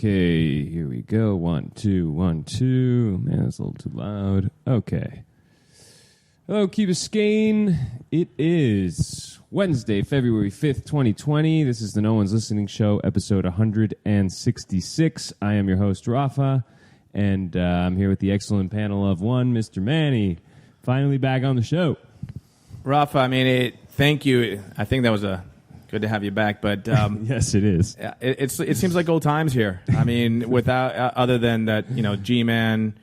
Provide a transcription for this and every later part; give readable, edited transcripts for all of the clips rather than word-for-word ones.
Okay, here we go. 1, 2, 1, 2. Man, that's a little too loud. Okay. Hello, Key Biscayne. It is Wednesday, February 5th, 2020. This is the No One's Listening Show, episode 166. I am your host, Rafa, and I'm here with the excellent panel of one, Mr. Manny. Finally back on the show. Rafa, thank you. I think that was good to have you back, but yes, it is. It seems like old times here. Without other than that, G-Man,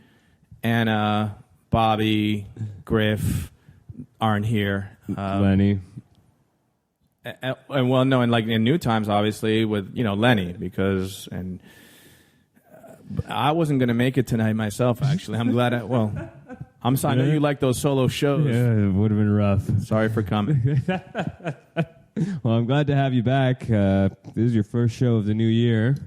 Anna, Bobby, Griff aren't here. Lenny. And in new times, obviously with Lenny, because I wasn't going to make it tonight myself. Actually, I'm glad. I know you like those solo shows. Yeah, it would have been rough. Sorry for coming. Well, I'm glad to have you back. This is your first show of the new year.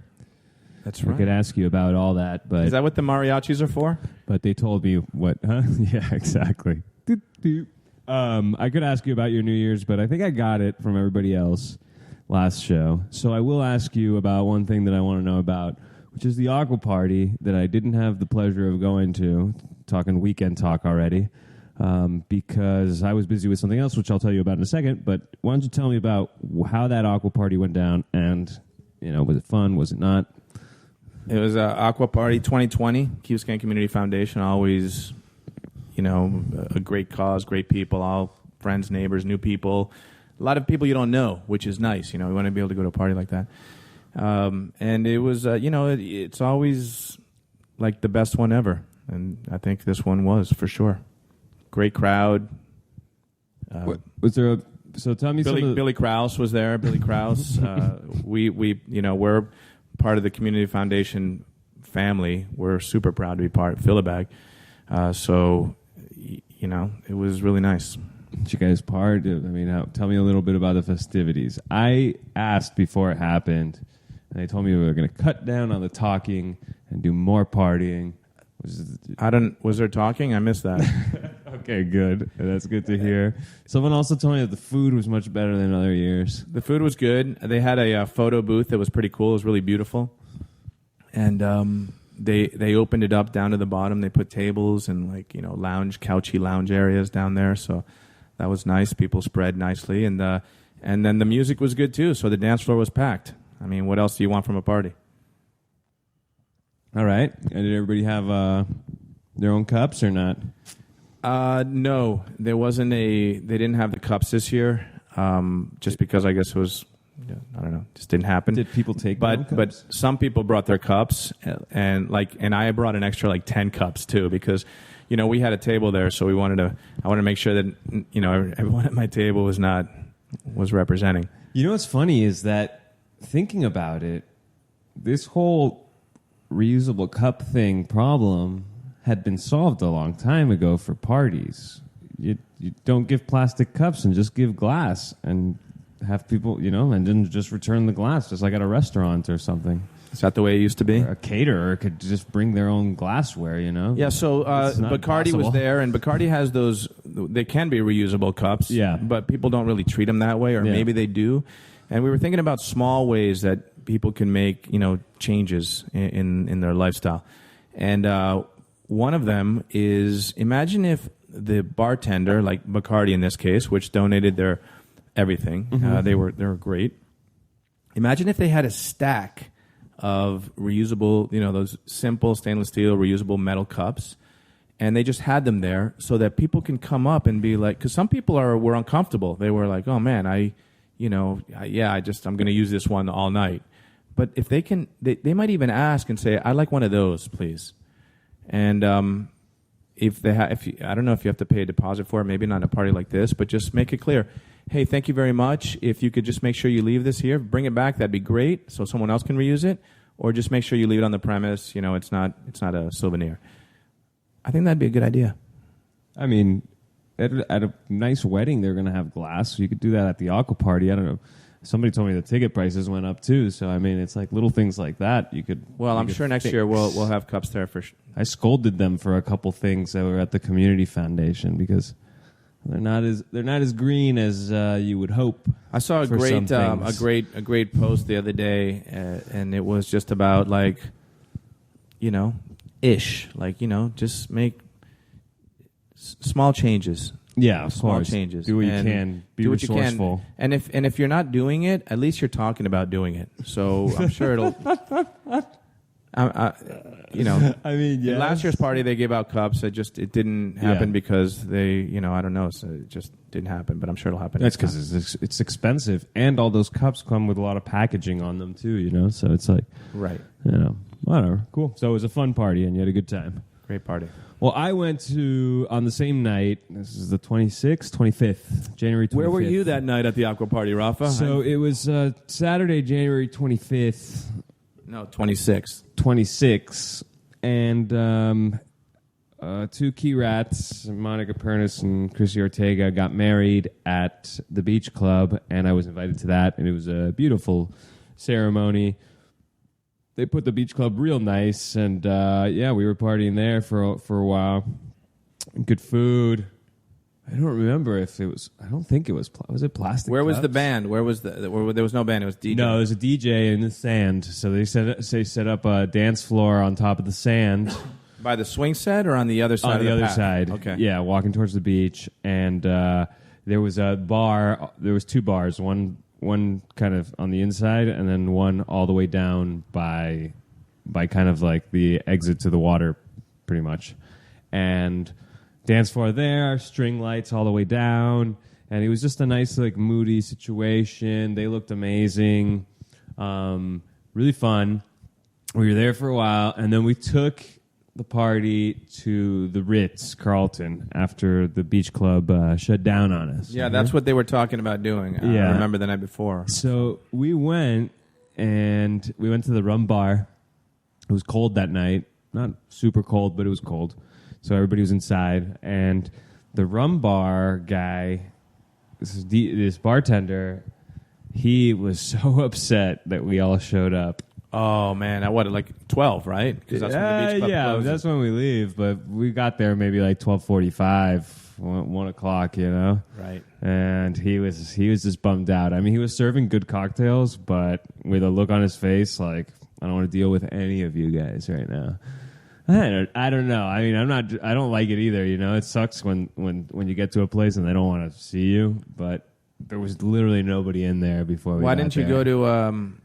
That's right. I could ask you about all that, but is that what the mariachis are for? But they told me what? Huh? Yeah, exactly. I could ask you about your New Year's, but I think I got it from everybody else last show. So I will ask you about one thing that I want to know about, which is the aqua party that I didn't have the pleasure of going to. Talking weekend talk already. Because I was busy with something else, which I'll tell you about in a second. But why don't you tell me about how that aqua party went down, and was it fun? Was it not? It was Aqua Party 2020, Key Biscayne Community Foundation. Always, a great cause, great people, all friends, neighbors, new people, a lot of people you don't know, which is nice. We want to be able to go to a party like that. And it was, it's always like the best one ever, and I think this one was for sure. Great crowd. Was there so tell me Billy Krause was there. Billy Krause. We're part of the Community Foundation family. We're super proud to be part of Philibag. It was really nice. Did you guys part? Tell me a little bit about the festivities. I asked before it happened, and they told me we were going to cut down on the talking and do more partying. Was there talking? I missed that. Okay, good. That's good to hear. Someone also told me that the food was much better than other years. The food was good. They had a photo booth that was pretty cool. It was really beautiful. And they opened it up down to the bottom. They put tables and couchy lounge areas down there. So that was nice. People spread nicely. And then the music was good too. So the dance floor was packed. What else do you want from a party? All right. And did everybody have their own cups or not? No, there wasn't they didn't have the cups this year, just because I guess it was, I don't know, just didn't happen. Did people take their own cups? But some people brought their cups, and I brought an extra 10 cups too, because, we had a table there, so I wanted to make sure that, everyone at my table was representing. What's funny is that thinking about it, this whole reusable cup thing problem had been solved a long time ago for parties. You don't give plastic cups and just give glass and have people, and then just return the glass, just like at a restaurant or something. Is that the way it used to be? Or a caterer could just bring their own glassware, Yeah, so Bacardi was there, and Bacardi has those, they can be reusable cups, yeah, but people don't really treat them that way, or maybe they do. And we were thinking about small ways that people can make, changes in their lifestyle. And one of them is, imagine if the bartender, like Bacardi in this case, which donated their everything, they were great. Imagine if they had a stack of reusable, those simple stainless steel reusable metal cups, and they just had them there so that people can come up and be like, because some people were uncomfortable. They were like, oh man, I'm going to use this one all night. But if they can, they might even ask and say, I'd like one of those, please. And if I don't know if you have to pay a deposit for it, maybe not a party like this, but just make it clear. Hey, thank you very much. If you could just make sure you leave this here, bring it back, that'd be great, so someone else can reuse it. Or just make sure you leave it on the premise. It's not a souvenir. I think that'd be a good idea. At a nice wedding, they're going to have glass. So you could do that at the aqua party. I don't know. Somebody told me the ticket prices went up too. So it's like little things like that. You could. Well, I'm sure next year we'll have cups there for sure. I scolded them for a couple things that were at the community foundation because They're not as green as you would hope. I saw a great post the other day, and it was just about just make small changes. Yeah, of small course. changes. Do what you can. Be resourceful. And if you're not doing it, at least you're talking about doing it. So I'm sure it'll. I mean, yes. Last year's party they gave out cups. It didn't happen because they, I don't know. So it just didn't happen. But I'm sure it'll happen. That's because it's expensive, and all those cups come with a lot of packaging on them too. So it's like right. Whatever. Cool. So it was a fun party, and you had a good time. Great party. Well, I went to, on the same night, this is the 25th, January 25th. Where were you that night at the Aqua Party, Rafa? So it was Saturday, January 25th. No, 26th. 26th. And two key rats, Monica Pernis and Chrissy Ortega, got married at the beach club, and I was invited to that, and it was a beautiful ceremony. They put the beach club real nice, and we were partying there for a while. Good food. I don't remember if it was. I don't think it was. Was it plastic? Where cups? was the band? There was no band. It was DJ. No, it was a DJ in the sand. So they set up a dance floor on top of the sand. By the swing set or on the other side? On the other side. Okay. Yeah, walking towards the beach, and there was a bar. There was two bars. One kind of on the inside, and then one all the way down by kind of like the exit to the water, pretty much. And dance floor there, string lights all the way down, and it was just a nice, like, moody situation. They looked amazing, really fun. We were there for a while, and then we took the party to the Ritz-Carlton after the beach club shut down on us. Yeah, that's what they were talking about doing. I remember the night before. So we went to the rum bar. It was cold that night. Not super cold, but it was cold. So everybody was inside. And the rum bar guy, this bartender, he was so upset that we all showed up. Oh, man. At what, like 12, right? Because that's when the beach club closes. That's when we leave. But we got there maybe like 12:45, 1 o'clock, Right. And he was just bummed out. I mean, he was serving good cocktails, but with a look on his face like, I don't want to deal with any of you guys right now. I don't know. I mean, I don't like it either, It sucks when you get to a place and they don't want to see you, but there was literally nobody in there before we got there. Why didn't you go to,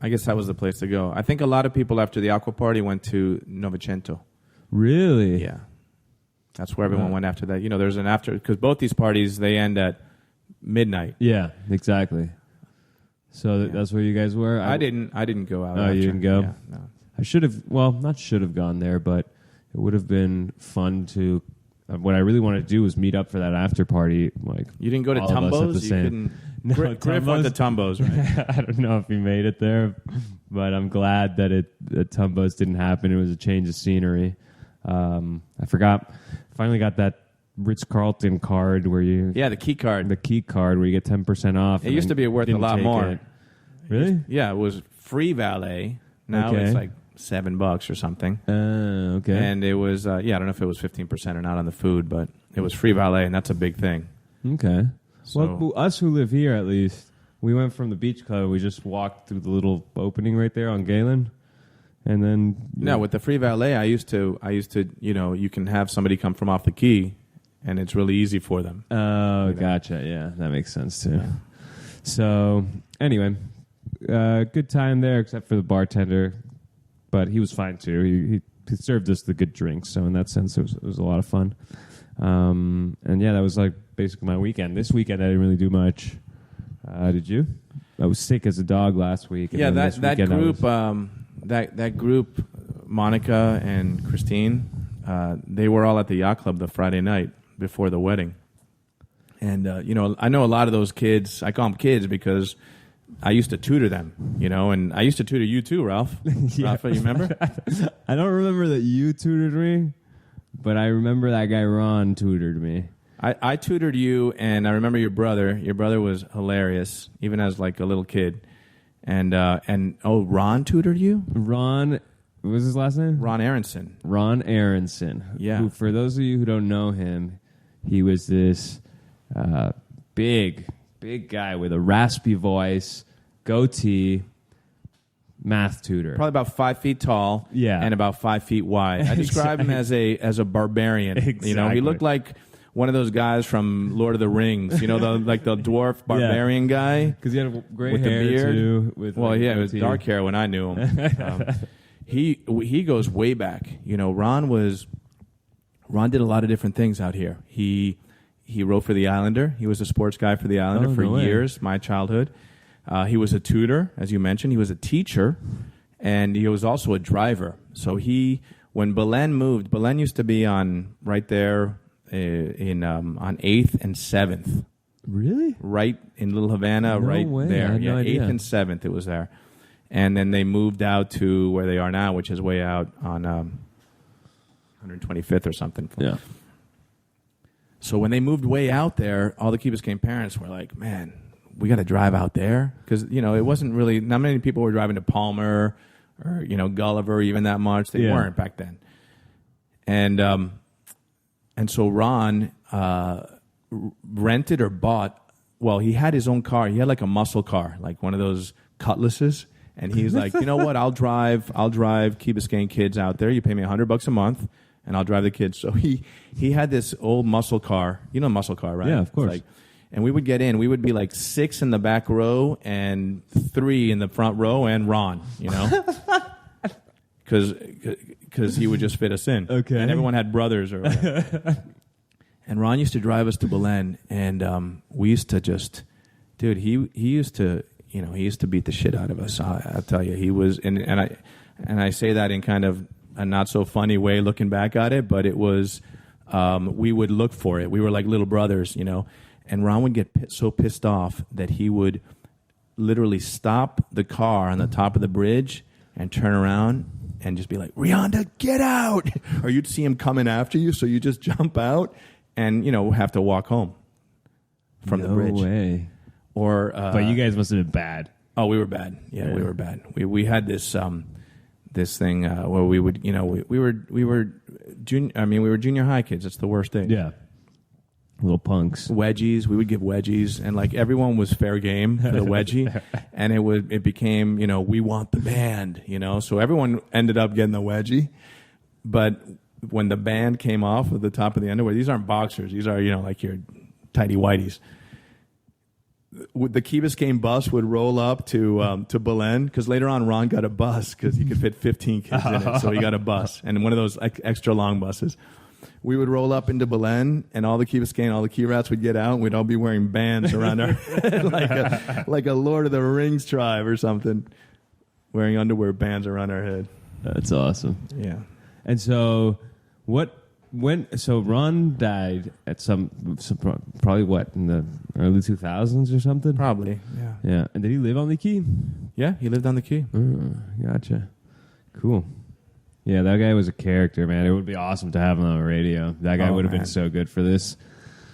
I guess that was the place to go. I think a lot of people after the Aqua Party went to Novecento. Really? Yeah. That's where everyone went after that. There's an after, because both these parties, they end at midnight. Yeah, exactly. So that's where you guys were? I didn't go out. Oh, you didn't go? Yeah, no. I should have, not should have gone there, but it would have been fun to, what I really wanted to do was meet up for that after party. Like, you didn't go to Tumbo's? You couldn't. No, Griff went to Tumbo's, right? I don't know if he made it there, but I'm glad that Tumbo's didn't happen. It was a change of scenery. I forgot. Finally got that Ritz-Carlton card where you... Yeah, the key card. The key card where you get 10% off. It used to be worth a lot more. It. Really? It was free valet. Now it's like $7 or something. Okay. And it was, I don't know if it was 15% or not on the food, but it was free valet, and that's a big thing. Okay. So, well, us who live here, at least, we went from the beach club. We just walked through the little opening right there on Galen, and then no, with the free valet, I used to, you can have somebody come from off the key, and it's really easy for them. Oh, gotcha. Yeah, that makes sense too. Yeah. So anyway, good time there, except for the bartender, but he was fine too. He served us the good drinks, so in that sense, it was a lot of fun. And that was like basically my weekend. This weekend I didn't really do much. Did you? I was sick as a dog last week. Yeah, that group, that group, Monica and Christine, they were all at the yacht club the Friday night before the wedding. And I know a lot of those kids. I call them kids because I used to tutor them, and I used to tutor you too, Ralph. Yeah. Ralph, you remember? I don't remember that you tutored me, but I remember that guy Ron tutored me. I tutored you, and I remember your brother. Your brother was hilarious, even as like a little kid. And Ron tutored you? Ron, what was his last name? Ron Aronson. Ron Aronson. Yeah. Who, for those of you who don't know him, he was this Big guy with a raspy voice, goatee, math tutor. Probably about 5 feet tall, and about 5 feet wide. I describe him as a barbarian. Exactly. You know, he looked like one of those guys from Lord of the Rings. You know, the dwarf barbarian guy, because he had gray with hair the beard. too. It was dark hair when I knew him. He goes way back. You know, Ron did a lot of different things out here. He wrote for the Islander. He was a sports guy for the Islander for years, my childhood. He was a tutor, as you mentioned. He was a teacher, and he was also a driver. So when Belen moved, Belen used to be on right there on 8th and 7th. Really? Right in Little Havana, No right way. there. I had no idea. 8th and 7th it was there. And then they moved out to where they are now, which is way out on 125th or something. Yeah. So when they moved way out there, all the Key Biscayne parents were like, man, we got to drive out there. Because, you know, it wasn't really, not many people were driving to Palmer or, you know, Gulliver even that much. They weren't back then. And so Ron rented or bought, well, he had his own car. He had like a muscle car, like one of those Cutlasses. And he's like, you know what? I'll drive Key Biscayne kids out there. You pay me $100 a month, and I'll drive the kids. So he had this old muscle car. You know muscle car, right? Yeah, of course. And we would get in. We would be like 6 in the back row and 3 in the front row, and Ron, you know, because he would just fit us in. Okay. And everyone had brothers or whatever. And Ron used to drive us to Belen, and we used to just, dude. He used to. You know, he used to beat the shit out of us. I'll tell you, he was, and I say that in kind of a not so funny way, looking back at it. But it was, we would look for it. We were like little brothers, you know. And Ron would get so pissed off that he would literally stop the car on the top of the bridge and turn around and just be like, "Rionda, get out!" Or you'd see him coming after you, so you just jump out and, you know, have to walk home from the bridge. No way. But you guys must have been bad. Oh, we were bad. Yeah, we were bad. We had this this thing where we would, you know, we were junior high kids. That's the worst thing. Yeah. Little punks. Wedgies. We would give wedgies, and like everyone was fair game for the wedgie, and it became, you know, we want the band, you know, so everyone ended up getting the wedgie. But when the band came off of the top of the underwear, these aren't boxers. These are, you know, like your tighty whities. The Key Biscayne bus would roll up to Belen, because later on Ron got a bus because he could fit 15 kids in it, so he got a bus, and one of those extra long buses. We would roll up into Belen, and all the Key Biscayne, all the Key Rats would get out, and we'd all be wearing bands around our head, like a Lord of the Rings tribe or something, wearing underwear bands around our head. That's awesome. Yeah. And so so Ron died at some probably what, in the early 2000s or something? Probably, yeah. Yeah. And did he live on the Key? Yeah, he lived on the Key. Gotcha. Cool. Yeah, that guy was a character, man. It would be awesome to have him on the radio. That guy would have been so good for this.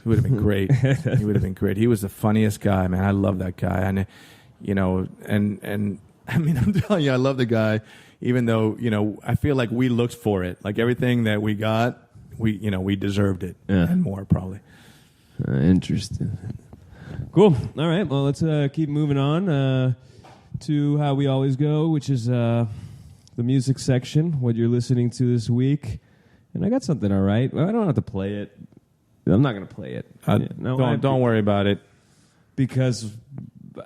He would have been great. He would have been great. He was the funniest guy, man. I love that guy. And, you know, and I mean, I'm telling you, I love the guy, even though, you know, I feel like we looked for it. Like everything that we got, we deserved it, and more probably. Interesting. Cool. All right. Well, let's keep moving on to how we always go, which is the music section. What you're listening to this week, and I got something. All right. Well, I don't have to play it. I'm not going to play it. Don't worry about it, because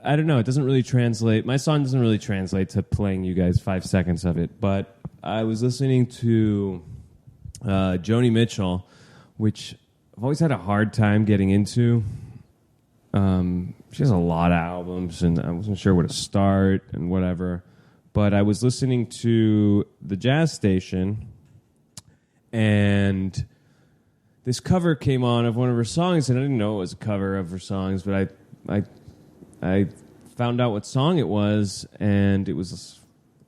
I don't know. It doesn't really translate. My song doesn't really translate to playing you guys 5 seconds of it. But I was listening to Joni Mitchell, which I've always had a hard time getting into. She has a lot of albums, and I wasn't sure where to start and whatever. But I was listening to the jazz station, and this cover came on of one of her songs, and I didn't know it was a cover of her songs, but I found out what song it was, and it's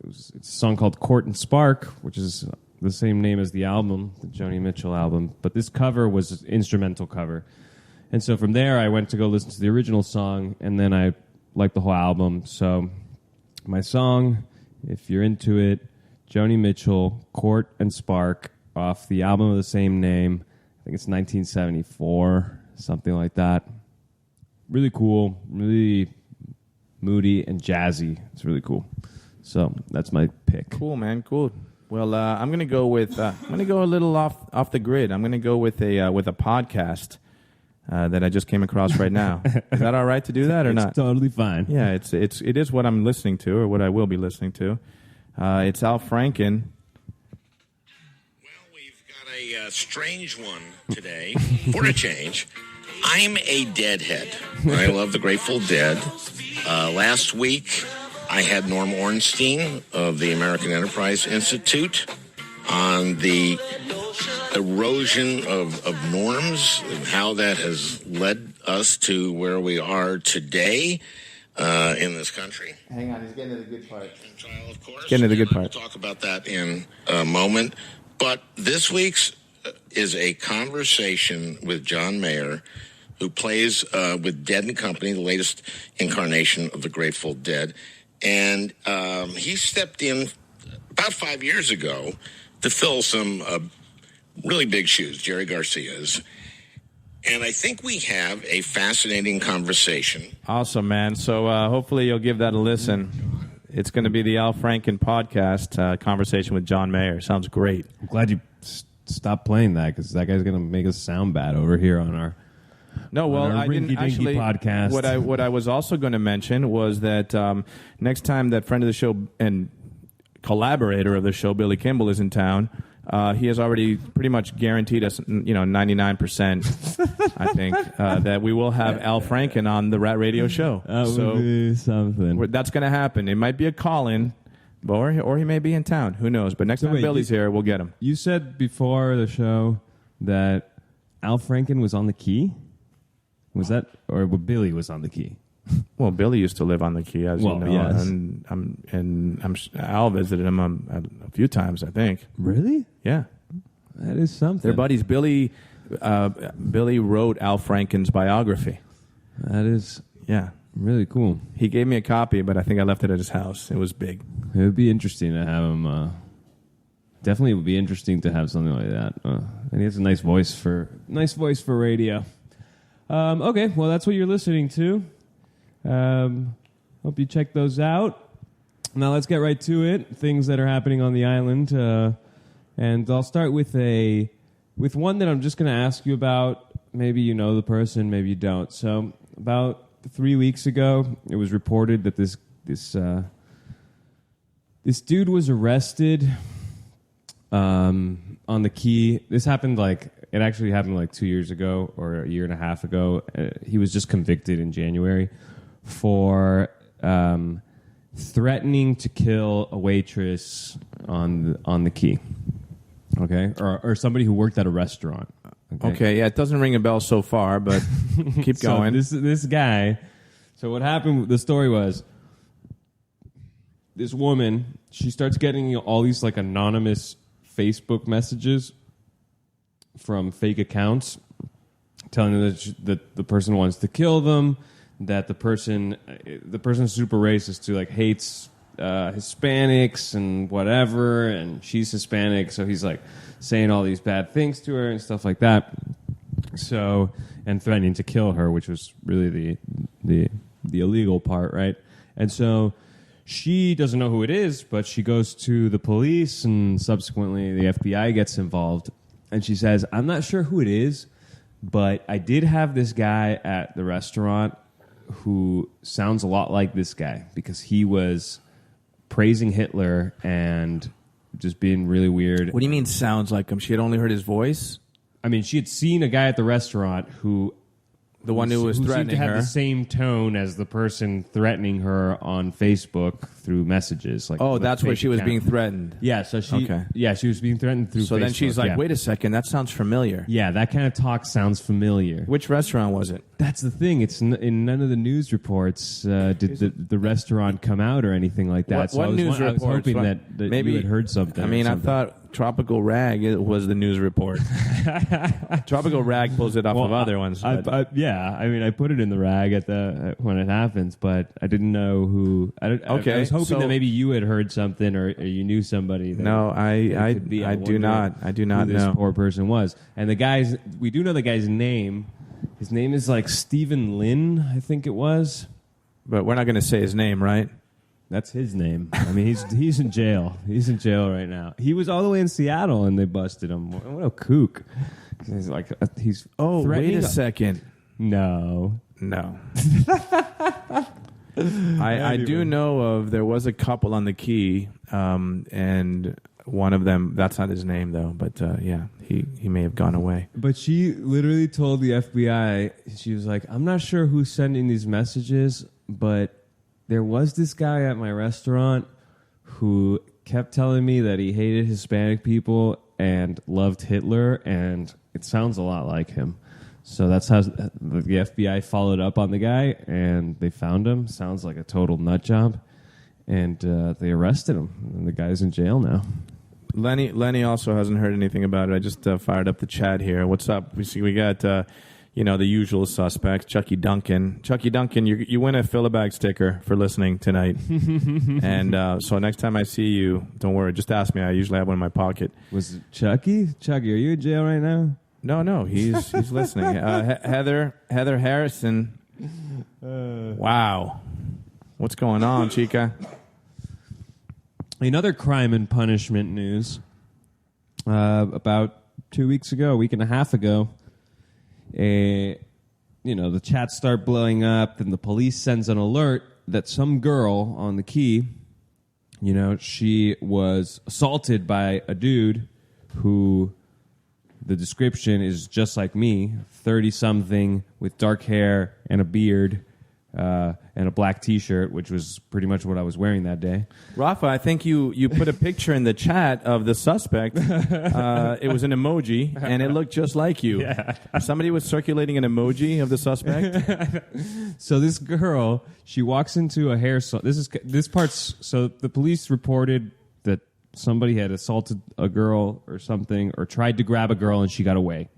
a song called Court and Spark, which is the same name as the album, the Joni Mitchell album, but this cover was an instrumental cover. And so from there, I went to go listen to the original song, and then I liked the whole album. So my song, if you're into it, Joni Mitchell, Court and Spark, off the album of the same name. I think it's 1974. something like that. Really cool, really moody and jazzy. It's really cool. So that's my pick. Cool, man. Cool. Well, I'm gonna go with I'm gonna go a little off the grid. I'm gonna go with a podcast that I just came across right now. Is that all right to do that or not? It's totally fine. Yeah, it is what I'm listening to, or what I will be listening to. It's Al Franken. Well, we've got a strange one today. For a change, I'm a Deadhead. I love the Grateful Dead. Last week, I had Norm Ornstein of the American Enterprise Institute on the erosion of norms and how that has led us to where we are today in this country. Hang on, he's getting to the good part. Of course, getting to the good part. We'll talk about that in a moment. But this week's is a conversation with John Mayer, who plays with Dead and Company, the latest incarnation of the Grateful Dead. And he stepped in about 5 years ago to fill some really big shoes, Jerry Garcia's. And I think we have a fascinating conversation. Awesome, man. So hopefully you'll give that a listen. It's going to be the Al Franken podcast, conversation with John Mayer. Sounds great. I'm glad you stopped playing that, because that guy's going to make us sound bad over here on our... No, well, I didn't actually. Podcast. What I was also going to mention was that next time that friend of the show and collaborator of the show, Billy Kimball, is in town, he has already pretty much guaranteed us, 99%, I think, that we will have Al Franken on the Rat Radio show. That would be something. That's going to happen. It might be a call-in, or he may be in town. Who knows? But next time Billy's here, we'll get him. You said before the show that Al Franken was on the key. Was that, or Billy was on the key? Well, Billy used to live on the key, as you know, yes. and Al visited him a few times, I think. Really? Yeah, that is something. They're buddies. Billy wrote Al Franken's biography. That is really cool. He gave me a copy, but I think I left it at his house. It was big. It would be interesting to have him. Definitely would be interesting to have something like that. And he has a nice voice for radio. Okay, well, that's what you're listening to. Hope you check those out. Now let's get right to it. Things that are happening on the island, and I'll start with one that I'm just going to ask you about. Maybe you know the person, maybe you don't. So about 3 weeks ago, it was reported that this dude was arrested on the Key. This happened it actually happened 2 years ago or a year and a half ago. He was just convicted in January for threatening to kill a waitress on the Key. Okay, or somebody who worked at a restaurant. Okay, yeah, it doesn't ring a bell so far, but keep going. So this guy. So what happened? The story was this woman. She starts getting all these anonymous Facebook messages from fake accounts telling them that the person wants to kill them, that the person's super racist too, hates Hispanics and whatever, and she's Hispanic, so he's saying all these bad things to her and stuff like that. So, and threatening to kill her, which was really the illegal part, right? And so she doesn't know who it is, but she goes to the police, and subsequently the FBI gets involved. And she says, I'm not sure who it is, but I did have this guy at the restaurant who sounds a lot like this guy, because he was praising Hitler and just being really weird. What do you mean sounds like him? She had only heard his voice? I mean, she had seen a guy at the restaurant who who was threatening seemed to have her. the same tone as the person threatening her on Facebook through messages. That's where she was being threatened. Yeah, so she was being threatened through Facebook. So then she's like, wait a second, that sounds familiar. Yeah, that kind of talk sounds familiar. Which restaurant was it? That's the thing. It's in none of the news reports did the restaurant come out or anything like that. What news reports? I was hoping that maybe you had heard something. I mean, I thought Tropical Rag was the news report. Tropical Rag pulls it off of other ones. I mean, I put it in the rag when it happens, but I didn't know who. I was hoping that maybe you had heard something or you knew somebody. No, I do not. I do not know who this poor person was. And we do know the guy's name. His name is like Stephen Lin, I think it was. But we're not going to say his name, right? That's his name. I mean, he's in jail. He's in jail right now. He was all the way in Seattle, and they busted him. What a kook! He's like he's. Oh, wait a second. No. I do know of. There was a couple on the key, and one of them. That's not his name though. But yeah, he may have gone away. But she literally told the FBI. She was like, "I'm not sure who's sending these messages, but." There was this guy at my restaurant who kept telling me that he hated Hispanic people and loved Hitler, and it sounds a lot like him. So that's how the FBI followed up on the guy, and they found him. Sounds like a total nut job. And they arrested him, and the guy's in jail now. Lenny also hasn't heard anything about it. I just fired up the chat here. What's up? We got... the usual suspects, Chucky Duncan. Chucky Duncan, you win a Fill-A-Bag sticker for listening tonight. And so next time I see you, don't worry, just ask me. I usually have one in my pocket. Was it Chucky? Chucky, are you in jail right now? No, he's listening. Heather Harrison. Wow. What's going on, Chica? In other crime and punishment news, about 2 weeks ago, a week and a half ago, the chats start blowing up, and the police sends an alert that some girl on the key, she was assaulted by a dude who the description is just like me, 30-something with dark hair and a beard and a black T-shirt, which was pretty much what I was wearing that day. Rafa, I think you put a picture in the chat of the suspect. It was an emoji, and it looked just like you. Yeah. Somebody was circulating an emoji of the suspect. So this girl, she walks into a hair salon. So the police reported that somebody had assaulted a girl or something, or tried to grab a girl, and she got away.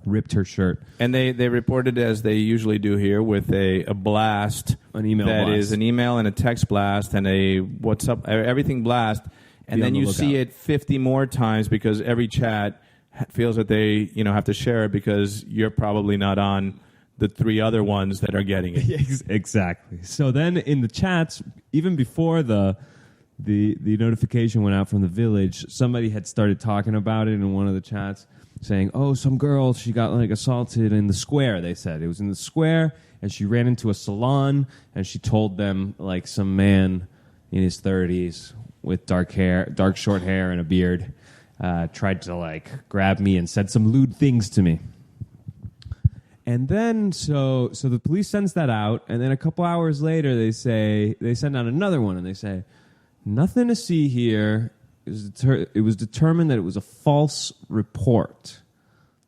Ripped her shirt. And they reported, as they usually do here, with a blast. An email blast. That is an email and a text blast and a what's up, everything blast. And then you see it 50 more times because every chat feels that they have to share it because you're probably not on the 3 other ones that are getting it. Exactly. So then in the chats, even before the notification went out from the village, somebody had started talking about it in one of the chats, saying, oh, some girl, she got assaulted in the square, they said. It was in the square, and she ran into a salon, and she told them, some man in his 30s with dark short hair and a beard tried to, grab me and said some lewd things to me. And then, so the police sends that out, and then a couple hours later, they send out another one, and they say, nothing to see here. It was determined that it was a false report.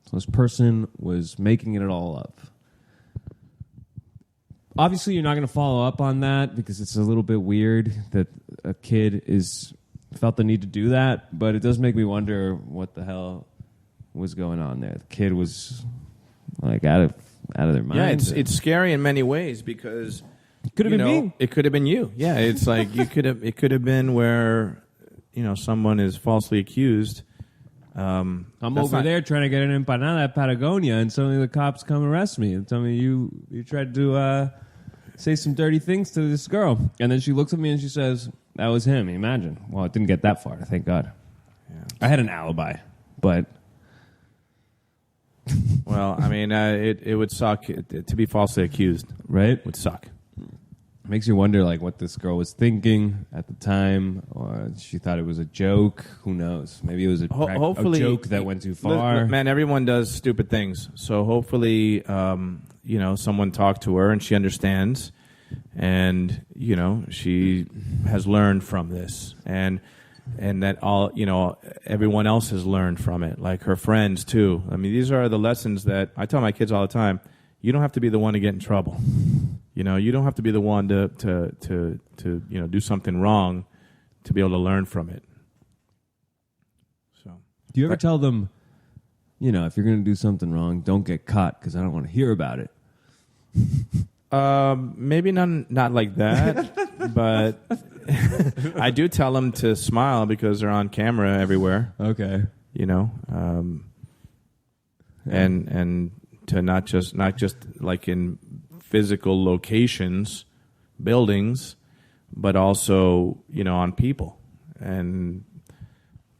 So this person was making it all up. Obviously, you're not going to follow up on that because it's a little bit weird that a kid felt the need to do that. But it does make me wonder what the hell was going on there. The kid was out of their mind. Yeah, it's scary in many ways because it could have been me. It could have been you. Yeah, it's like it could have been where someone is falsely accused. I'm over there trying to get an empanada at Patagonia, and suddenly the cops come arrest me and tell me you tried to say some dirty things to this girl. And then she looks at me and she says, that was him. Imagine. Well, it didn't get that far, thank God. Yeah. I had an alibi, but... Well, I mean, it would suck to be falsely accused. Right? It would suck. Makes you wonder, what this girl was thinking at the time, or she thought it was a joke. Who knows? Maybe it was a joke that went too far. Man, everyone does stupid things. So hopefully, someone talked to her and she understands, and she has learned from this, and that everyone else has learned from it, like her friends too. I mean, these are the lessons that I tell my kids all the time. You don't have to be the one to get in trouble. You don't have to be the one to do something wrong to be able to learn from it. So, do you ever tell them, if you're going to do something wrong, don't get caught because I don't want to hear about it? Maybe not like that, but I do tell them to smile because they're on camera everywhere. Okay, and to not just like in physical locations, buildings, but also, on people. And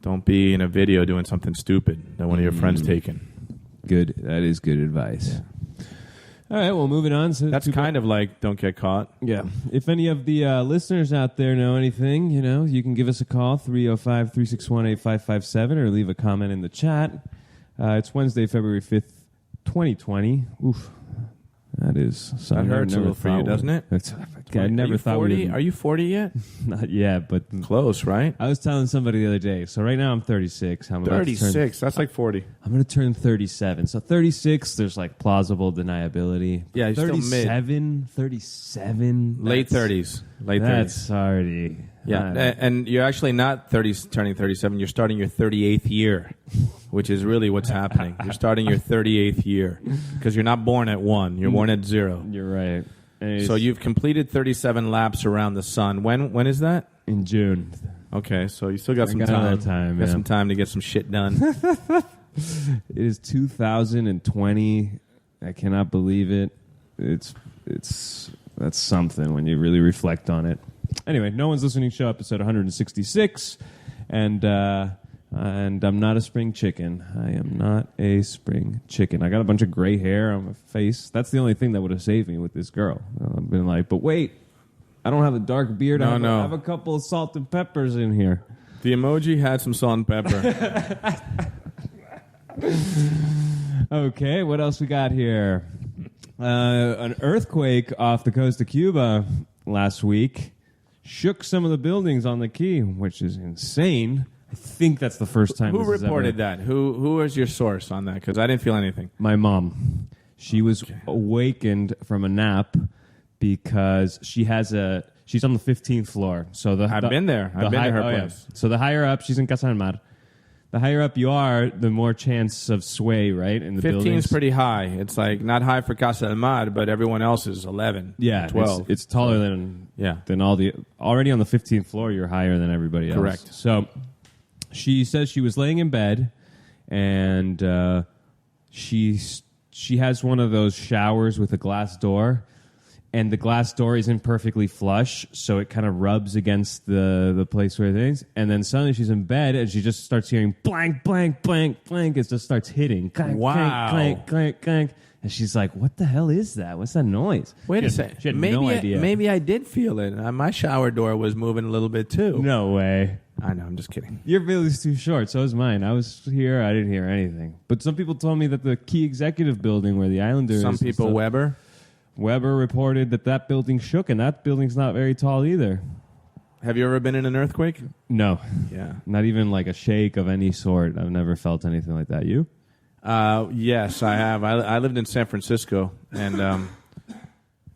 don't be in a video doing something stupid that one of your friends taken. Good. That is good advice. Yeah. All right, well, moving on. So that's kind of like don't get caught. Yeah. If any of the listeners out there know anything, you can give us a call, 305-361-8557, or leave a comment in the chat. It's Wednesday, February 5th, 2020. Oof. That is something. That hurts a little for you, doesn't it? I never thought 40? Are you 40 yet? Not yet, but close, right? I was telling somebody the other day. So right now I'm 36. I'm 36. That's like 40. I'm going to turn 37. So 36, there's like plausible deniability. Yeah, you're 37, 37. Late 30s. Late 30s. That's already. Yeah, and you're actually not turning 37. You're starting your 38th year, which is really what's happening. You're starting your 38th year because you're not born at 1. You're born at 0. You're right. So you've completed 37 laps around the sun. When is that? In June. Okay, so you still got some time. Got some time to get some shit done. It is 2020. I cannot believe it. That's something when you really reflect on it. Anyway, No One's Listening Show, episode 166, and I'm not a spring chicken. I am not a spring chicken. I got a bunch of gray hair on my face. That's the only thing that would have saved me with this girl. I've been like, but wait, I don't have a dark beard. I have a couple of salt and peppers in here. The emoji had some salt and pepper. Okay, what else we got here? An earthquake off the coast of Cuba last week shook some of the buildings on the Key, which is insane. I think that's the first time. Who reported that? Who was your source on that? Because I didn't feel anything. My mom. She was awakened from a nap because she's on the 15th floor. So I've been there. I've been to her place. Yeah. So the higher up, she's in Casa del Mar. The higher up you are, the more chance of sway, right? In the 15 is pretty high. It's like not high for Casa del Mar, but everyone else is 11. Yeah, 12. It's taller than all the. Already on the 15th floor, you're higher than everybody else. Correct. So she says she was laying in bed, and she has one of those showers with a glass door. And the glass door isn't perfectly flush, so it kind of rubs against the place where things. And then suddenly she's in bed, and she just starts hearing blank, blank, blank, blank. It just starts hitting. Clank, wow. Clank, clank, clank. And she's like, what the hell is that? What's that noise? Wait a second. She had no idea. Maybe I did feel it. My shower door was moving a little bit, too. No way. I know. I'm just kidding. Your building's too short. So is mine. I was here. I didn't hear anything. But some people told me that the Key Executive Building where the Islanders... Some people, Weber reported that building shook, and that building's not very tall either. Have you ever been in an earthquake? No. Yeah. Not even like a shake of any sort. I've never felt anything like that. You? Yes, I have. I lived in San Francisco, and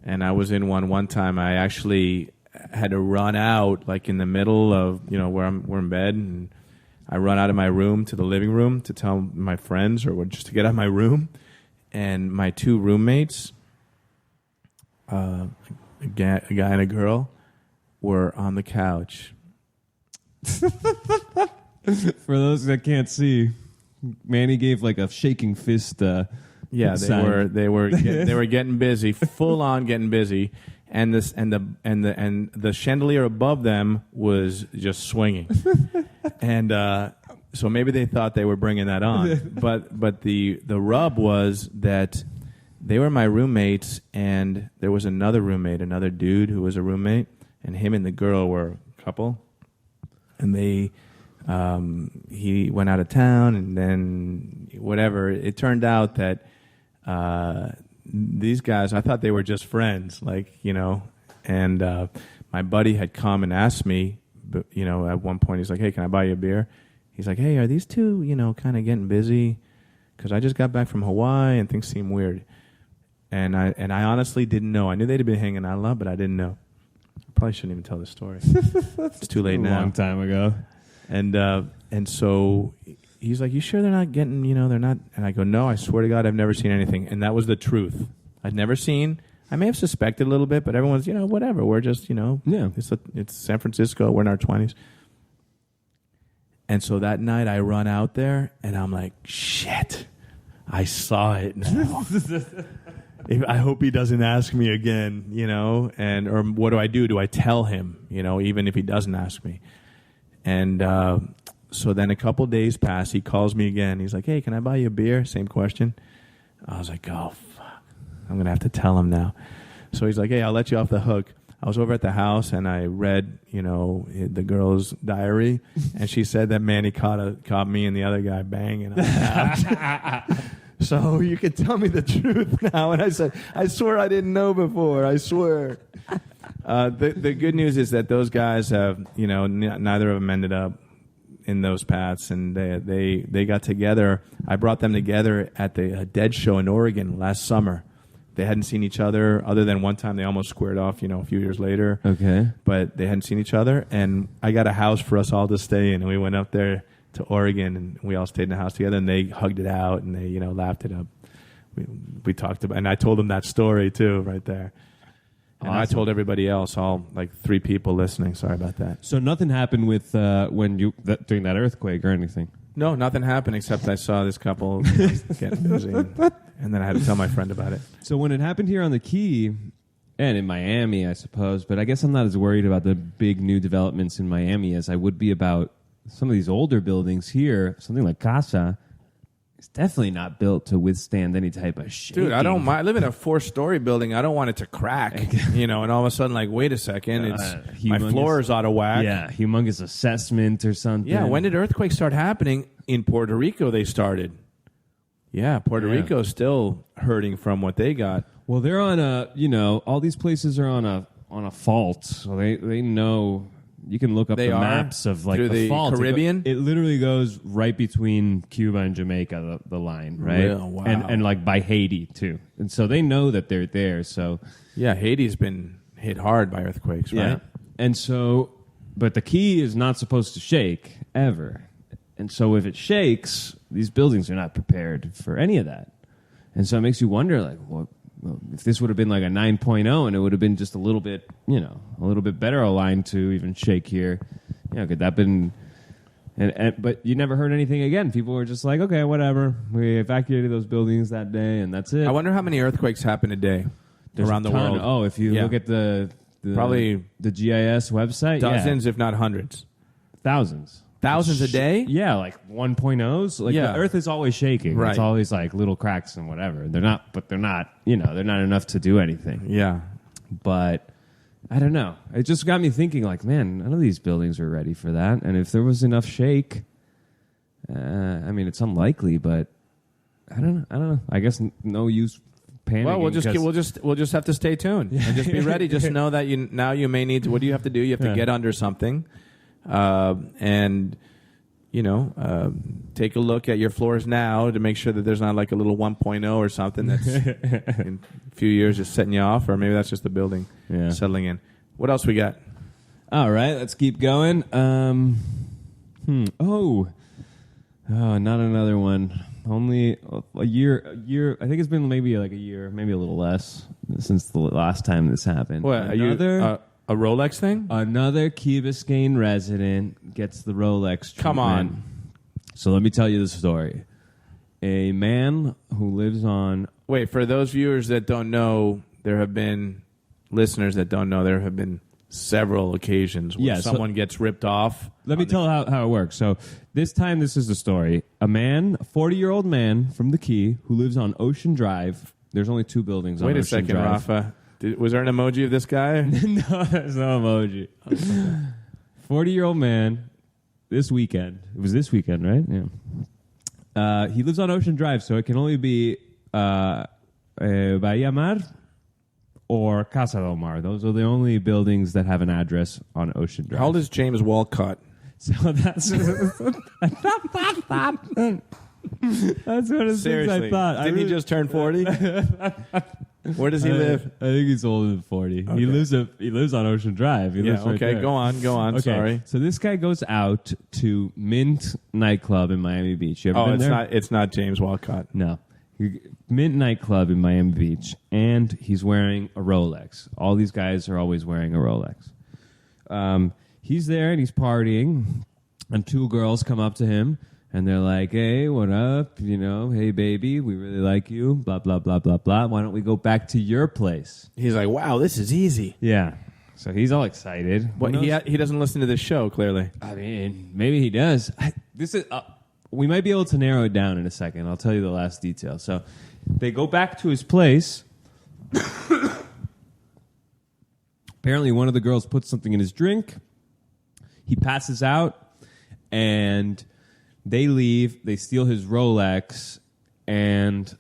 I was in one time. I actually had to run out, like in the middle of where we're in bed, and I run out of my room to the living room to tell my friends or just to get out of my room, and my two roommates. A guy and a girl were on the couch. For those that can't see, Manny gave like a shaking fist. Yeah, they were getting busy, full on getting busy, and the chandelier above them was just swinging, and so maybe they thought they were bringing that on, but the rub was that. They were my roommates, and there was another dude who was a roommate, and him and the girl were a couple. And he went out of town, and then whatever. It turned out that these guys, I thought they were just friends, and my buddy had come and asked me, at one point, he's like, hey, can I buy you a beer? He's like, hey, are these two, kind of getting busy? Because I just got back from Hawaii, and things seem weird. And I honestly didn't know. I knew they'd been hanging out a lot, but I didn't know. I probably shouldn't even tell this story. It's too late now. A long time ago. And so he's like, you sure they're not getting, they're not? And I go, no, I swear to God, I've never seen anything. And that was the truth. I'd never seen. I may have suspected a little bit, but everyone's, whatever. We're just, yeah. It's San Francisco. We're in our 20s. And so that night I run out there, and I'm like, shit. I saw it now. I hope he doesn't ask me again, or what do I do? Do I tell him, even if he doesn't ask me? And so then a couple days pass. He calls me again. He's like, hey, can I buy you a beer? Same question. I was like, oh, fuck. I'm going to have to tell him now. So he's like, hey, I'll let you off the hook. I was over at the house and I read, the girl's diary, and she said that Manny caught me and the other guy banging on the couch. So you can tell me the truth now. And I said, I swear I didn't know before. I swear. The good news is that those guys have, neither of them ended up in those paths, and they got together. I brought them together at the Dead Show in Oregon last summer. They hadn't seen each other other than one time they almost squared off, a few years later. Okay. But they hadn't seen each other, and I got a house for us all to stay in, and we went up there to Oregon, and we all stayed in the house together, and they hugged it out, and they, laughed it up. We talked about, and I told them that story too, right there. And awesome. I told everybody else, all like 3 people listening. Sorry about that. So nothing happened with during that earthquake or anything? No, nothing happened except I saw this couple getting busy, and then I had to tell my friend about it. So when it happened here on the Key, and in Miami, I suppose, but I guess I'm not as worried about the big new developments in Miami as I would be about some of these older buildings here. Something like Casa. It's definitely not built to withstand any type of shaking. Dude, I don't mind. I live in a 4-story building. I don't want it to crack, and all of a sudden, like, wait a second, my floor is out of whack. Yeah, humongous assessment or something. Yeah, when did earthquakes start happening? In Puerto Rico, they started. Yeah, Puerto Rico's still hurting from what they got. Well, they're on all these places are on a fault, so they know. You can look up the maps of like the fault. Caribbean. It literally goes right between Cuba and Jamaica, the line, right? Real, wow. And like by Haiti too. And so they know that they're there. So yeah, Haiti's been hit hard by earthquakes, right? Yeah. And so, but the Key is not supposed to shake ever. And so if it shakes, these buildings are not prepared for any of that. And so it makes you wonder, like, well, if this would have been like a 9.0 and it would have been just a little bit better aligned to even shake here, could that been? But you never heard anything again. People were just like, okay, whatever. We evacuated those buildings that day, and that's it. I wonder how many earthquakes happen a day around the world. Oh, if you look at probably the GIS website, dozens, if not hundreds, thousands. Thousands a day? Yeah, like 1.0s. Like the Earth is always shaking. Right. It's always like little cracks and whatever. They're not enough to do anything. Yeah. But I don't know. It just got me thinking, like, man, none of these buildings are ready for that. And if there was enough shake, it's unlikely, but I don't know. I guess no use panicking. Well, we'll just have to stay tuned and just be ready. Just know that you may need to. What do you have to do? You have to get under something. And take a look at your floors now to make sure that there's not like a little 1.0 or something that's in a few years just setting you off, or maybe that's just the building settling in. What else we got? All right, let's keep going. Oh, not another one. Only a year. I think it's been maybe like a year, maybe a little less since the last time this happened. What, a Rolex thing? Another Key Biscayne resident gets the Rolex treatment. Come on. So let me tell you the story. A man who lives on... Wait, for those viewers that don't know, there have been listeners that don't know, there have been several occasions where someone gets ripped off. Let me tell how it works. So this time, this is the story. A 40-year-old man from the Key who lives on Ocean Drive. There's only 2 buildings on Ocean Drive. Wait a second, Rafa. Was there an emoji of this guy? No, there's no emoji. 40-year-old man, this weekend. It was this weekend, right? Yeah. He lives on Ocean Drive, so it can only be Bahia Mar or Casa del Mar. Those are the only buildings that have an address on Ocean Drive. How old is James Walcott? So that's... that's one of the things I thought. Didn't he just turn 40? Where does he live? I think he's older than 40. Okay. He lives on Ocean Drive. He lives right there. Go on. Okay. Sorry. So this guy goes out to Mint nightclub in Miami Beach. You ever been there? It's not James Walcott. No. Mint nightclub in Miami Beach, and he's wearing a Rolex. All these guys are always wearing a Rolex. He's there and he's partying, and 2 girls come up to him And they're like, hey, what up? You know, hey, baby, we really like you. Blah, blah, blah, blah, blah. Why don't we go back to your place? He's like, wow, this is easy. Yeah. So he's all excited. What, he doesn't listen to this show, clearly. I mean, maybe he does. We might be able to narrow it down in a second. I'll tell you the last detail. So they go back to his place. Apparently, one of the girls puts something in his drink. He passes out, and they leave. They steal his Rolex, and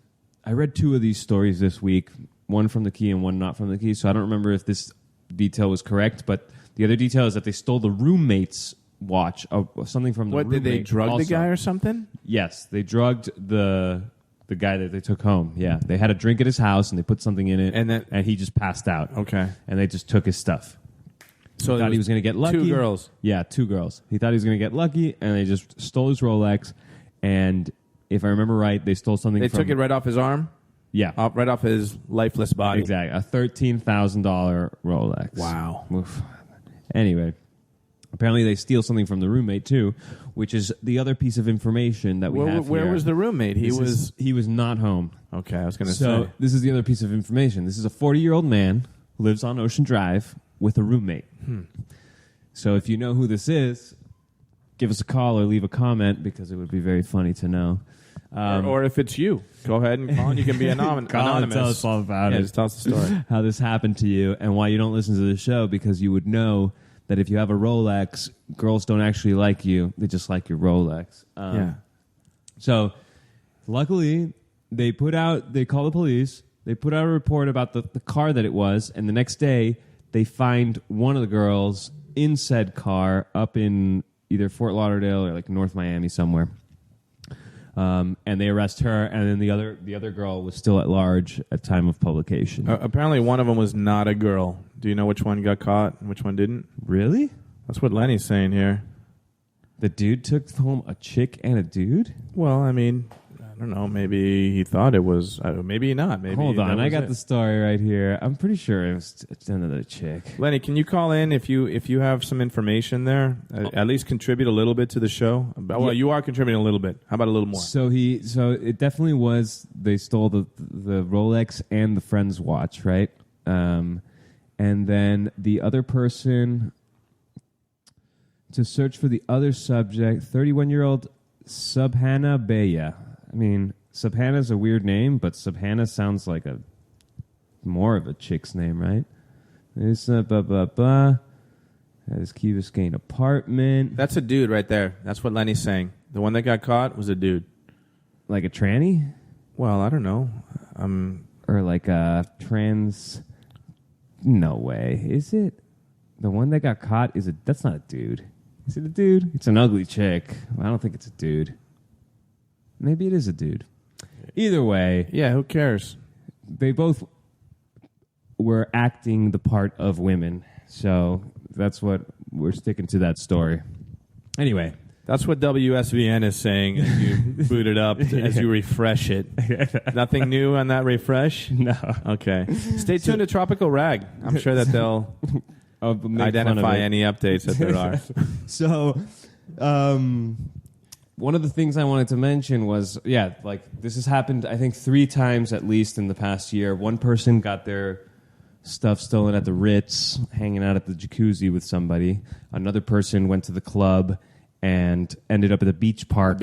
I read 2 of these stories this week, one from the Key and one not from the Key, so I don't remember if this detail was correct, but the other detail is that they stole the roommate's watch, something from the roommate. What, did they drug the guy or something? Yes, they drugged the guy that they took home. Yeah, they had a drink at his house, and they put something in it, and he just passed out. Okay. And they just took his stuff. So he thought he was going to get lucky. 2 girls. Yeah, 2 girls. He thought he was going to get lucky, and they just stole his Rolex. And if I remember right, they stole something. They took it right off his arm. Yeah, right off his lifeless body. Exactly, a $13,000 Rolex. Wow. Oof. Anyway, apparently they steal something from the roommate too, which is the other piece of information that we have here. Where was the roommate? He was not home. Okay, I was going to say. So this is the other piece of information. This is a 40-year-old man who lives on Ocean Drive with a roommate. So if you know who this is, give us a call or leave a comment because it would be very funny to know. Or if it's you, go ahead and call and you can be anonymous. And tell us all about it. Just tell us the story. How this happened to you and why you don't listen to the show, because you would know that if you have a Rolex, girls don't actually like you. They just like your Rolex. Yeah. So luckily, they call the police. They put out a report about the car that it was, and the next day they find one of the girls in said car up in either Fort Lauderdale or like North Miami somewhere. And they arrest her, and then the other girl was still at large at time of publication. Apparently, one of them was not a girl. Do you know which one got caught and which one didn't? Really? That's what Lenny's saying here. The dude took home a chick and a dude? Well, I mean, I don't know. Maybe he thought it was. Maybe not. Maybe. Hold on, I got the story right here. I'm pretty sure it's another chick. Lenny, can you call in if you have some information there? At least contribute a little bit to the show. Well, you are contributing a little bit. How about a little more? So it definitely was. They stole the Rolex and the friend's watch, right? And then the other person, to search for the other subject, 31-year-old Subhana Beya. I mean, Subhana's a weird name, but Subhana sounds like more of a chick's name, right? It's blah, blah, blah. His Key Biscayne apartment. That's a dude right there. That's what Lenny's saying. The one that got caught was a dude. Like a tranny? Well, I don't know. Or like a trans... No way. Is it? The one that got caught, that's not a dude. Is it a dude? It's an ugly chick. I don't think it's a dude. Maybe it is a dude. Either way. Yeah, who cares? They both were acting the part of women. So that's what we're sticking to that story. Anyway. That's what WSVN is saying as you boot it up, as you refresh it. Nothing new on that refresh? No. Okay. Stay tuned to Tropical Rag. I'm sure that they'll identify any updates that there are. So, one of the things I wanted to mention was, this has happened, I think, 3 times at least in the past year. One person got their stuff stolen at the Ritz, hanging out at the jacuzzi with somebody. Another person went to the club and ended up at the beach park.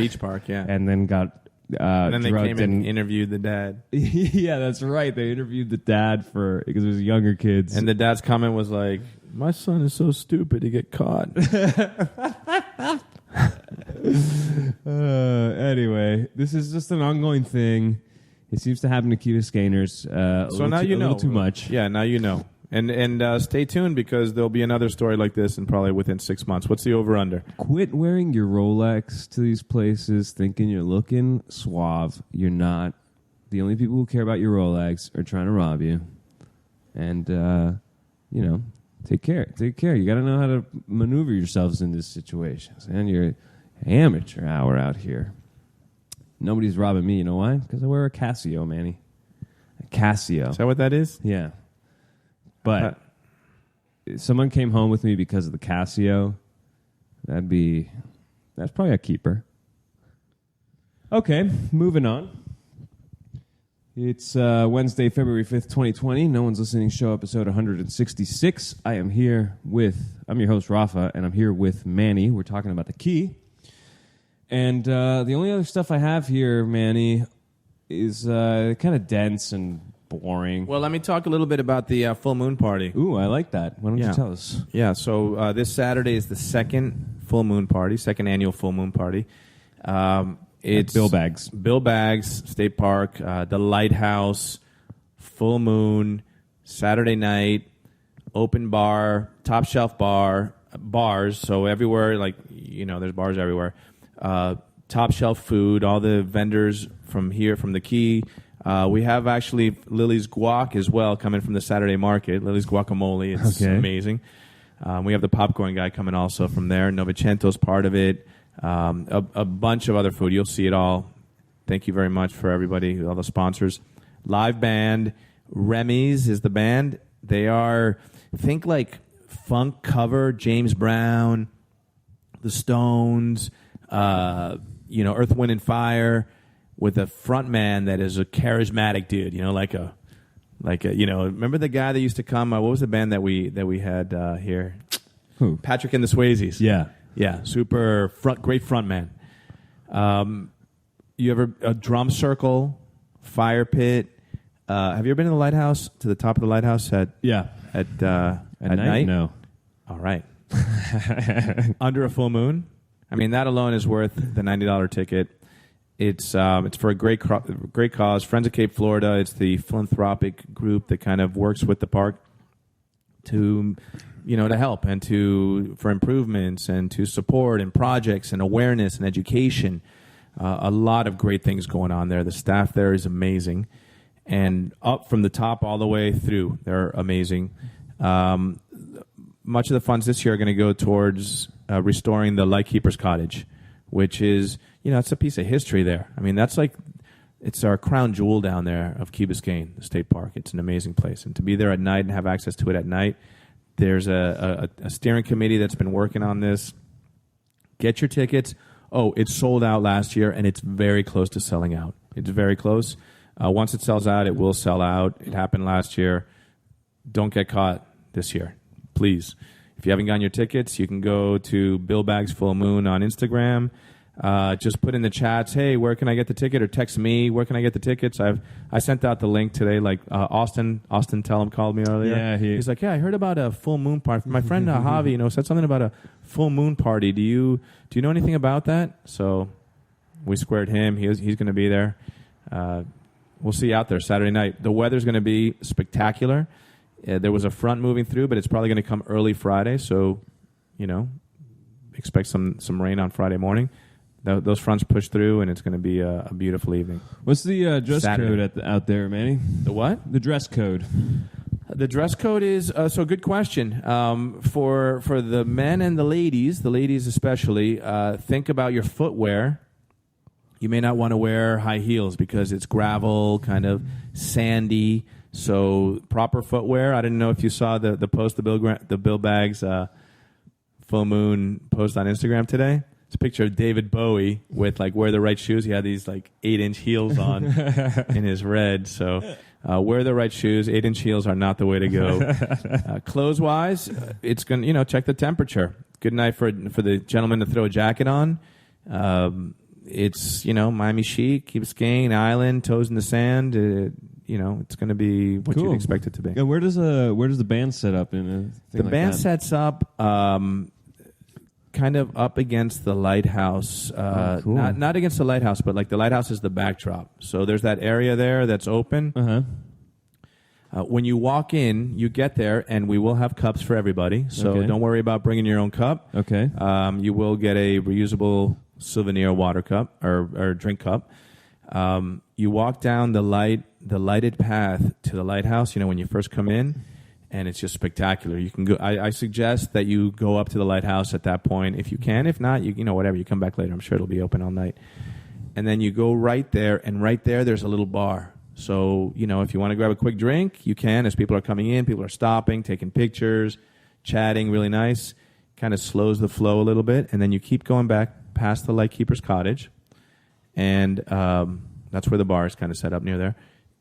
Yeah. And then got and then they came and interviewed the dad. Yeah, that's right. They interviewed the dad because it was younger kids. And the dad's comment was like, my son is so stupid to get caught. Anyway, this is just an ongoing thing. It seems to happen to Key Biscayner's a little too much. Yeah, now you know. And stay tuned because there'll be another story like this and probably within 6 months. What's the over-under? Quit wearing your Rolex to these places thinking you're looking suave. You're not. The only people who care about your Rolex are trying to rob you. And, take care. Take care. You got to know how to maneuver yourselves in these situations. And you're amateur hour out here. Nobody's robbing me. You know why? Because I wear a Casio, Manny. A Casio. Is that what that is? Yeah. But if someone came home with me because of the Casio, that's probably a keeper. Okay, moving on. It's Wednesday, February 5th, 2020. No One's Listening Show, episode 166. I'm your host, Rafa, and I'm here with Manny. We're talking about the key. And the only other stuff I have here, Manny, is kind of dense and boring. Well, let me talk a little bit about the full moon party. Ooh, I like that. Why don't you tell us? Yeah, so this Saturday is the second annual full moon party. It's Bill Bags. Bill Bags State Park, the Lighthouse, full moon, Saturday night, open bar, top shelf bars. So everywhere, there's bars everywhere. Top shelf food, all the vendors from the Key. We have actually Lily's Guac as well coming from the Saturday market. Lily's Guacamole, it's amazing. We have the popcorn guy coming also from there. Novicento's part of it. A bunch of other food. You'll see it all. Thank you very much for everybody, all the sponsors. Live band. Remy's is the band. They are, think like funk cover, James Brown, the Stones, Earth, Wind, and Fire, with a front man that is a charismatic dude. Remember the guy that used to come? What was the band that we had here? Who? Patrick and the Swayzes. Yeah, super great front man. You ever a drum circle, fire pit? Have you ever been to the lighthouse? To the top of the lighthouse at night? No. All right. Under a full moon. I mean, that alone is worth the $90 ticket. It's for a great cause. Friends of Cape Florida. It's the philanthropic group that kind of works with the park to help and for improvements and to support and projects and awareness and education. A lot of great things going on there. The staff there is amazing. And up from the top all the way through, they're amazing. Much of the funds this year are going to go towards restoring the Lightkeeper's Cottage, which is, it's a piece of history there. I mean, it's our crown jewel down there of Key Biscayne, the state park. It's an amazing place. And to be there at night and have access to it at night, there's a steering committee that's been working on this. Get your tickets. Oh, it sold out last year, and it's very close to selling out. It's very close. Once it sells out, it will sell out. It happened last year. Don't get caught this year, please. If you haven't gotten your tickets, you can go to Bill Bags Full Moon on Instagram. Just put in the chats, hey, where can I get the ticket? Or text me, where can I get the tickets? I sent out the link today. Austin Tellum called me earlier. Yeah, he's like, I heard about a full moon party. My friend Javi, said something about a full moon party. Do you know anything about that? So we squared him. He's going to be there. We'll see you out there Saturday night. The weather's going to be spectacular. There was a front moving through, but it's probably going to come early Friday. So, expect some rain on Friday morning. Those fronts push through, and it's going to be a beautiful evening. What's the dress code out there, Manny? The what? The dress code. The dress code is good question. For the men and the ladies especially, think about your footwear. You may not want to wear high heels because it's gravel, kind of sandy. So proper footwear. I didn't know if you saw the post, the Bill Bags full moon post on Instagram today. It's a picture of David Bowie with wear the right shoes. He had these 8-inch heels on in his red. So wear the right shoes. 8-inch heels are not the way to go. Clothes wise, it's gonna check the temperature. Good night for the gentleman to throw a jacket on. It's Miami chic, Key Biscayne Island, toes in the sand. It's going to be what you'd expect it to be. Yeah, where does the band set up in a thing the band sets up kind of up against the lighthouse. Cool. Not against the lighthouse, but the lighthouse is the backdrop. So there's that area there that's open. Uh-huh. When you walk in, you get there, and we will have cups for everybody. So don't worry about bringing your own cup. Okay. You will get a reusable souvenir water cup or drink cup. You walk down the lighted path to the lighthouse, when you first come in, and it's just spectacular. You can go. I suggest that you go up to the lighthouse at that point if you can. If not, whatever. You come back later. I'm sure it'll be open all night. And then you go right there, and right there's a little bar. So, if you want to grab a quick drink, you can. As people are coming in, people are stopping, taking pictures, chatting, really nice. Kind of slows the flow a little bit, and then you keep going back past the Lightkeeper's Cottage. and that's where the bar is kind of set up near there.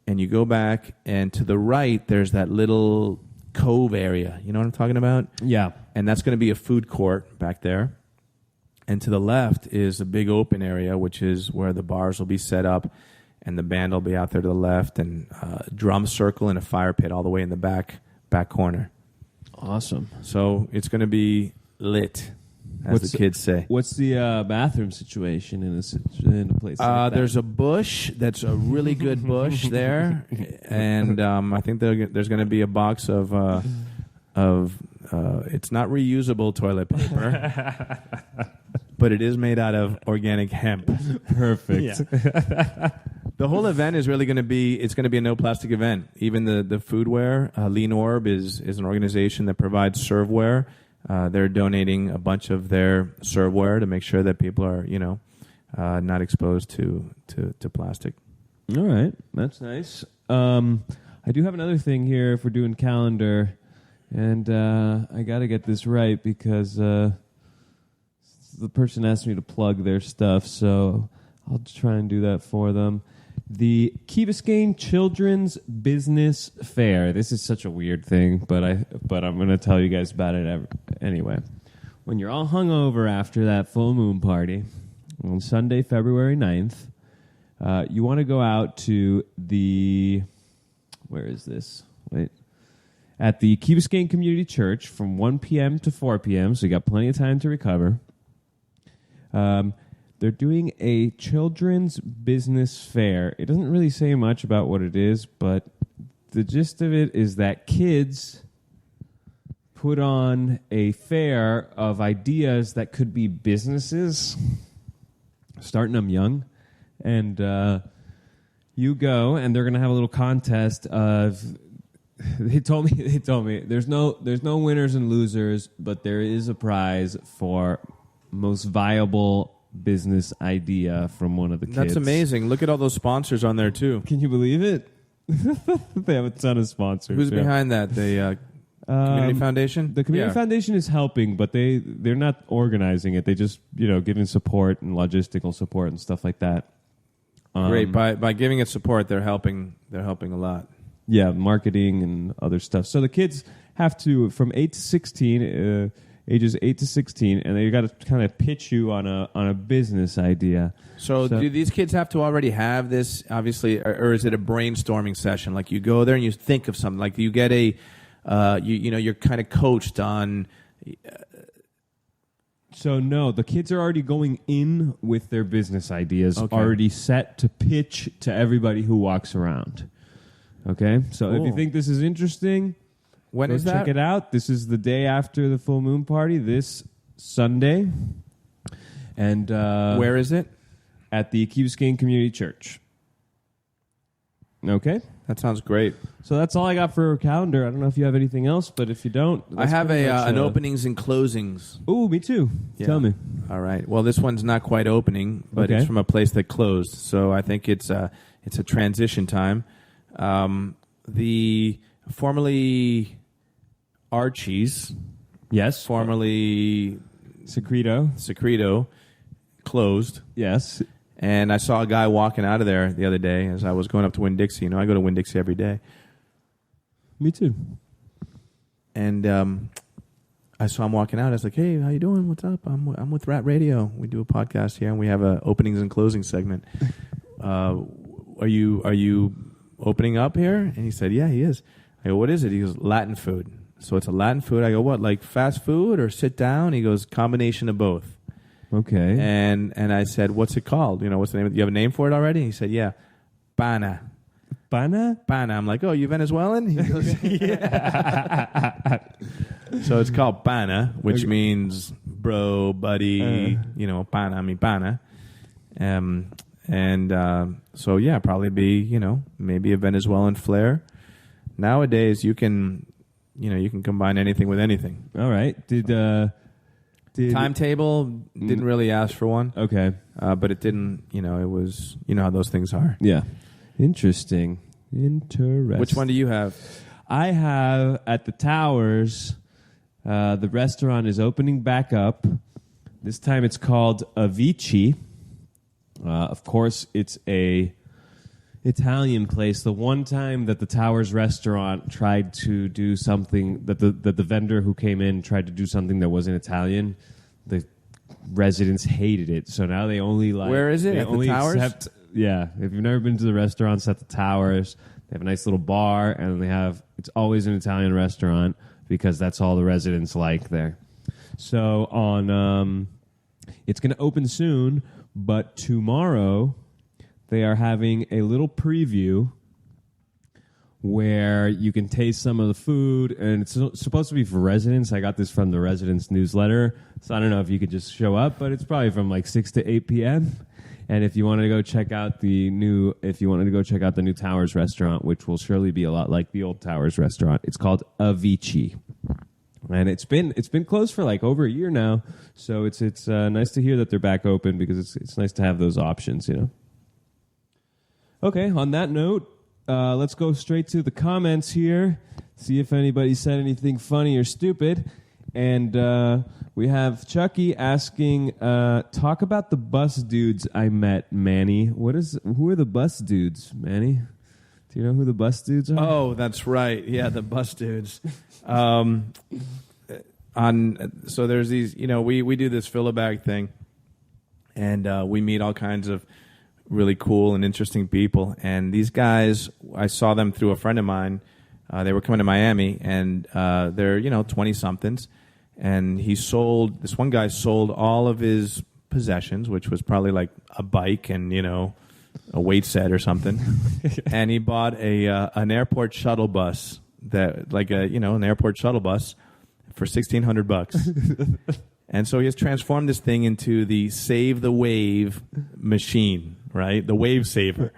And you go back, and to the right, there's that little cove area. You know what I'm talking about? Yeah. And that's going to be a food court back there. And to the left is a big open area, which is where the bars will be set up, and the band will be out there to the left, and a drum circle and a fire pit all the way in the back corner. Awesome. So it's going to be lit, as the kids say. What's the bathroom situation in a place like that? There's a bush that's a really good bush there, and I think there's going to be a box of it's not reusable toilet paper, but it is made out of organic hemp. Perfect. Yeah. The whole event is really going to be, it's going to be a no plastic event. Even the foodware, Lean Orb is an organization that provides serveware. They're donating a bunch of their serveware to make sure that people are, not exposed to plastic. All right. That's nice. I do have another thing here if we're doing calendar, and I got to get this right because the person asked me to plug their stuff, so I'll try and do that for them. The Key Biscayne Children's Business Fair. This is such a weird thing, but I'm going to tell you guys about it anyway. When you're all hungover after that full moon party on Sunday, February 9th, you want to go out to the... Where is this? Wait. At the Key Biscayne Community Church from 1 p.m. to 4 p.m., so you got plenty of time to recover. They're doing a children's business fair. It doesn't really say much about what it is, but the gist of it is that kids put on a fair of ideas that could be businesses, starting them young. And you go, and they're going to have a little contest of... They told me there's no winners and losers, but there is a prize for most viable business idea from one of the kids. That's amazing. Look at all those sponsors on there too. Can you believe it? They have a ton of sponsors. Who's behind that? The Community Foundation? The Community Foundation is helping, but they're not organizing it. They just, giving support and logistical support and stuff like that. Great. By giving it support, they're helping a lot. Yeah, marketing and other stuff. So the kids have to, from 8 to 16, ages 8 to 16, and they got to kind of pitch you on a business idea. So do these kids have to already have this, obviously, or is it a brainstorming session? Like you go there and you think of something. Like you get you're kind of coached on... So no, the kids are already going in with their business ideas already set to pitch to everybody who walks around. Okay? So if you think this is interesting... When is that? Check it out. This is the day after the full moon party, this Sunday. And where is it? At the Key Biscayne Community Church. Okay? That sounds great. So that's all I got for a calendar. I don't know if you have anything else, but if you don't... I have an openings and closings. Ooh, me too. Yeah. Tell me. All right. Well, this one's not quite opening, but it's from a place that closed. So I think it's a transition time. The formerly... Archie's, yes, formerly Secreto, closed. Yes, and I saw a guy walking out of there the other day as I was going up to Winn-Dixie. I go to Winn-Dixie every day. Me too. And I saw him walking out. I was like, "Hey, how you doing? What's up? I'm with Rat Radio. We do a podcast here, and we have a openings and closing segment. Are you opening up here?" And he said, "Yeah, he is." I go, "What is it?" He goes, "Latin food." So it's a Latin food. I go, "What, like fast food or sit down?" He goes, "Combination of both." Okay. And I said, "What's it called? What's the name? You have a name for it already?" He said, "Yeah, Pana." Pana? Pana. I'm like, "Oh, you Venezuelan?" He goes, "Yeah." So it's called Pana, which means bro, buddy, Pana, I mean Pana. So yeah, probably be, maybe a Venezuelan flair. Nowadays, you can combine anything with anything. All right. Did timetable didn't really ask for one. Okay. But it didn't. It was. You know how those things are. Yeah. Interesting. Which one do you have? I have at the Towers. The restaurant is opening back up. This time it's called Avicii. Of course, it's a Italian place. The one time that the Towers restaurant tried to do something, that the vendor who came in tried to do something that wasn't Italian, the residents hated it. So now they only like... Where is it? They at only the Towers? accept, yeah. If you've never been to the restaurants at the Towers, they have a nice little bar, and it's always an Italian restaurant because that's all the residents like there. So it's going to open soon, but tomorrow they are having a little preview where you can taste some of the food, and it's supposed to be for residents. I got this from the residents newsletter, so I don't know if you could just show up, but it's probably from like 6 to 8 p.m. And if you wanted to go check out the new Towers restaurant, which will surely be a lot like the old Towers restaurant, it's called Avicii. And it's been closed for like over a year now, so it's nice to hear that they're back open because it's nice to have those options, you know. Okay, on that note, let's go straight to the comments here, see if anybody said anything funny or stupid. And we have Chucky asking, talk about the bus dudes I met, Manny. Who are the bus dudes, Manny? Do you know who the bus dudes are? Oh, that's right. Yeah, the bus dudes. So there's these, we do this fill-a-bag thing, and we meet all kinds of really cool and interesting people. And these guys, I saw them through a friend of mine. They were coming to Miami, and they're 20-somethings. And this one guy sold all of his possessions, which was probably like a bike and a weight set or something. And he bought an airport shuttle bus an airport shuttle bus for $1,600. And so he has transformed this thing into the Save the Wave machine, right? The Wave Saver.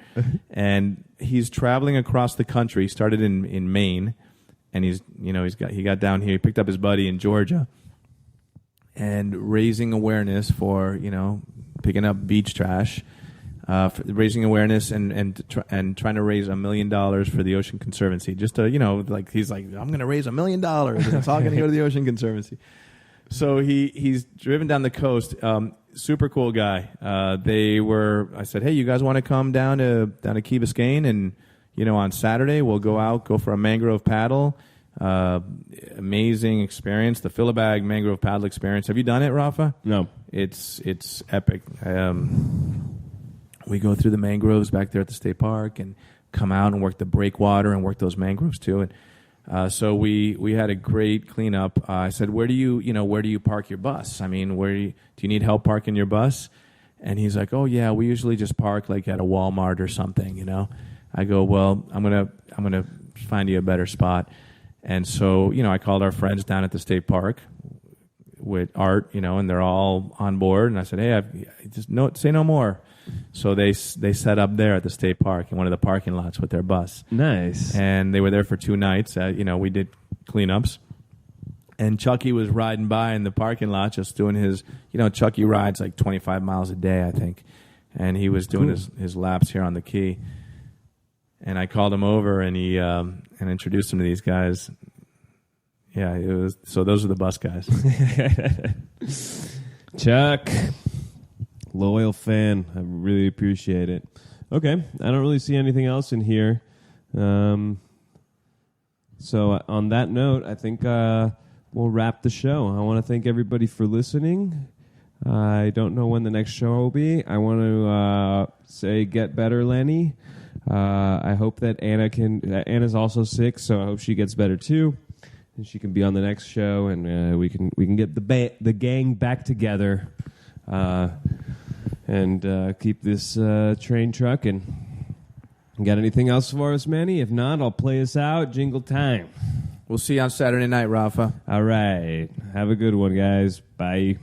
And he's traveling across the country. He started in Maine, and he got down here. He picked up his buddy in Georgia, and raising awareness for picking up beach trash, raising awareness and trying to raise $1 million for the Ocean Conservancy. Just to he's like, I'm going to raise $1 million. It's all going to go to the Ocean Conservancy. So he's driven down the coast. Super cool guy. I said, hey, you guys want to come down to Key Biscayne, and on Saturday we'll go for a mangrove paddle. Amazing experience, the fill-a-bag mangrove paddle experience. Have you done it, Rafa? No. It's epic. We go through the mangroves back there at the state park and come out and work the breakwater and work those mangroves too. And so we had a great cleanup. I said, where do you park your bus? I mean, do you need help parking your bus? And he's like, oh yeah, we usually just park like at a Walmart or something, I go, well, I'm gonna find you a better spot. And so, I called our friends down at the state park with Art, and they're all on board. And I said, hey, say no more. So they set up there at the state park in one of the parking lots with their bus. Nice. And they were there for 2 nights. We did cleanups. And Chucky was riding by in the parking lot just doing his, Chucky rides like 25 miles a day, I think. And he was doing his laps here on the Key. And I called him over, and he and introduced him to these guys. Yeah, so those are the bus guys. Chuck. Loyal fan. I really appreciate it. Okay. I don't really see anything else in here. So on that note, I think we'll wrap the show. I want to thank everybody for listening. I don't know when the next show will be. I want to say get better, Lenny. I hope that Anna's also sick, so I hope she gets better too. And she can be on the next show, and we can get the gang back together. And keep this train trucking. Got anything else for us, Manny? If not, I'll play us out. Jingle time. We'll see you on Saturday night, Rafa. All right. Have a good one, guys. Bye.